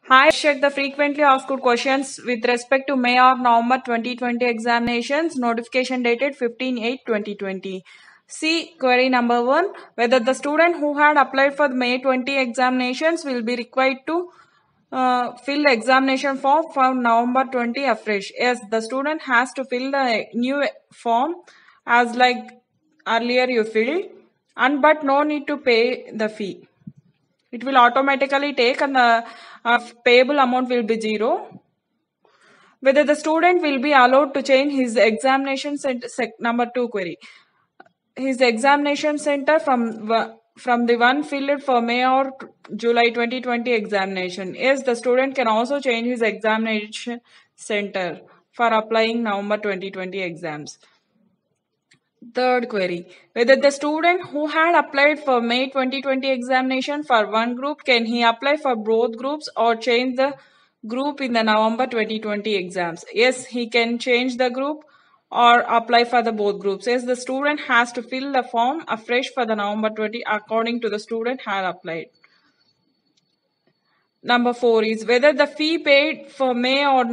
Hi, check the frequently asked questions with respect to May or November 2020 examinations. Notification dated 15/8/2020. See query number 1. Whether the student who had applied for the May 20 examinations will be required to fill the examination form for November 20 afresh. Yes, the student has to fill the new form as like earlier you filled, and but no need to pay the fee. It will automatically take and the payable amount will be zero. Whether the student will be allowed to change his examination center, number 2 query. His examination center from the one filled for May or July 2020 examination. Yes, the student can also change his examination center for applying November 2020 exams. Third query. Whether the student who had applied for May 2020 examination for one group, can he apply for both groups or change the group in the November 2020 exams? Yes, he can change the group or apply for the both groups. Yes, the student has to fill the form afresh for the November 20 according to the student had applied. Number 4 is whether the fee paid for May or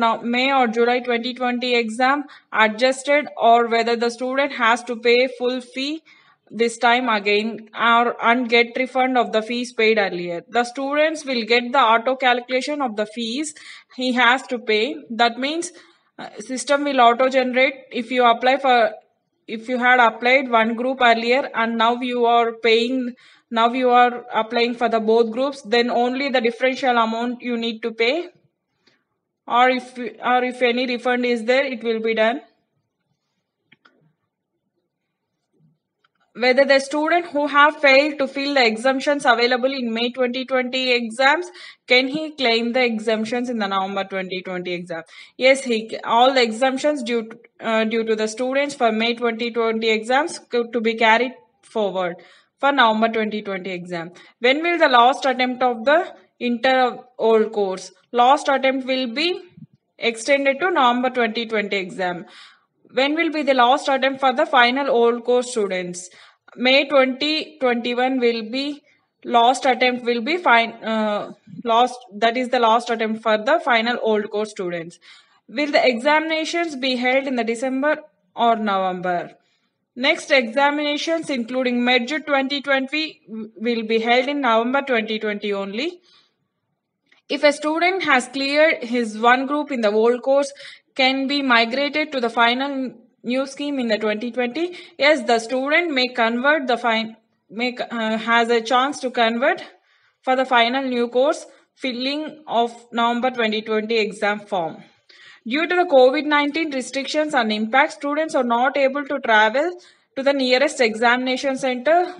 July 2020 exam adjusted, or whether the student has to pay full fee this time again and get refund of the fees paid earlier. The students will get the auto calculation of the fees he has to pay. That means system will auto generate if you had applied one group earlier and now you are applying for the both groups, then only the differential amount you need to pay, or if any refund is there, it will be done. Whether the student who have failed to fill the exemptions available in May 2020 exams, can he claim the exemptions in the November 2020 exam? Yes, all the exemptions due to the students for May 2020 exams to be carried forward for November 2020 exam. When will the last attempt of the inter-old course? Last attempt will be extended to November 2020 exam. When will be the last attempt for the final old course students? May 2021 will be last attempt will be that is the last attempt for the final old course students. Will the examinations be held in the December or November? Next examinations including Merge 2020 will be held in November 2020 only. If a student has cleared his one group in the old course, can be migrated to the final new scheme in the 2020. Yes, the student may convert has a chance to convert for the final new course filling of November 2020 exam form. Due to the COVID-19 restrictions and impact, students are not able to travel to the nearest examination center.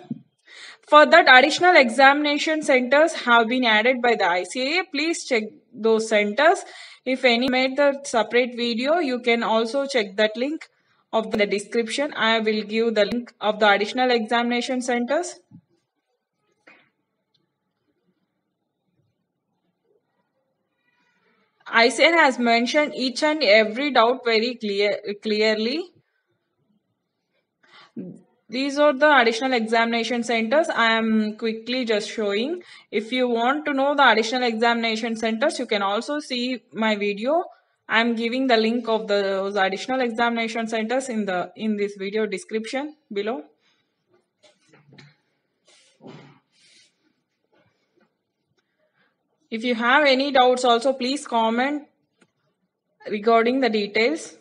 For that, additional examination centers have been added by the ICAI. Please check those centers. If any made the separate video, you can also check that link of the description. I will give the link of the additional examination centers. ICAI has mentioned each and every doubt very clearly. These are the additional examination centers. I am quickly just showing. If you want to know the additional examination centers, you can also see my video. I am giving the link of those additional examination centers in this video description below. If you have any doubts also, please comment regarding the details.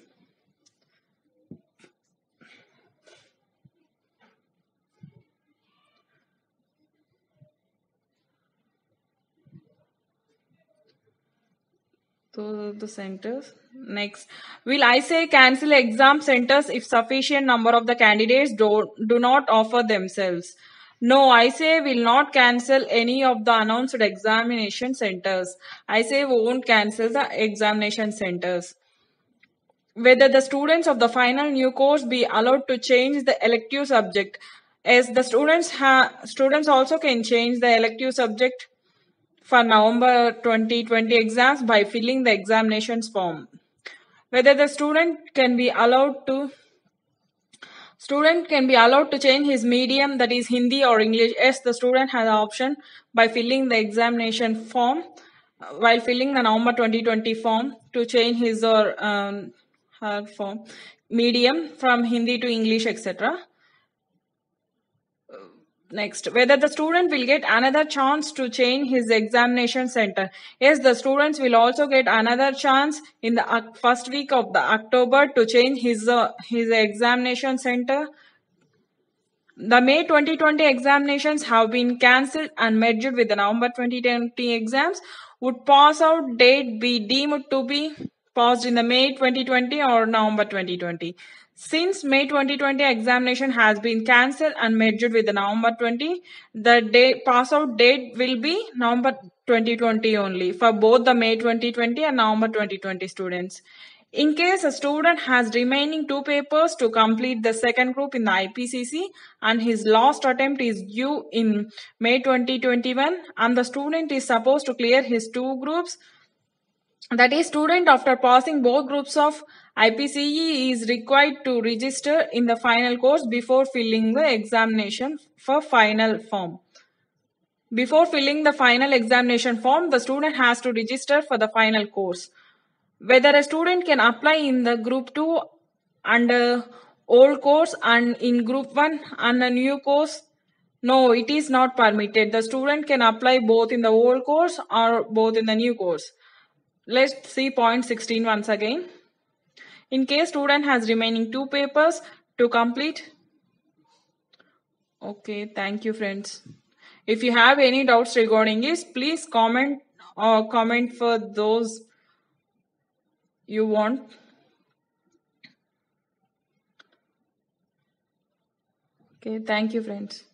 So the centers. Next, will ICAI cancel exam centers if sufficient number of the candidates do not offer themselves? No, ICAI will not cancel any of the announced examination centers. ICAI won't cancel the examination centers. Whether the students of the final new course be allowed to change the elective subject, as the students also can change the elective subject for November 2020 exams by filling the examinations form. Whether the student can be allowed to change his medium, that is Hindi or English. Yes, the student has an option by filling the examination form while filling the November 2020 form to change his or her form medium from Hindi to English, etc. Next, whether the student will get another chance to change his examination center. Yes, the students will also get another chance in the first week of the October to change his examination center. The May 2020 examinations have been cancelled and merged with the November 2020 exams. Would pass out date be deemed to be passed in the May 2020 or November 2020? Since May 2020 examination has been cancelled and merged with the November 20, the pass out date will be November 2020 only for both the May 2020 and November 2020 students. In case a student has remaining 2 papers to complete the second group in the IPCC and his last attempt is due in May 2021 and the student is supposed to clear his 2 groups, that is, student after passing both groups of IPCE is required to register in the final course before filling the examination for final form. Before filling the final examination form, the student has to register for the final course. Whether a student can apply in the group 2 under old course and in group 1 and a new course, no, it is not permitted. The student can apply both in the old course or both in the new course. Let's see point 16 once again. In case student has remaining 2 papers to complete. Okay, thank you friends. If you have any doubts regarding this, please comment or comment for those you want. Okay, thank you friends.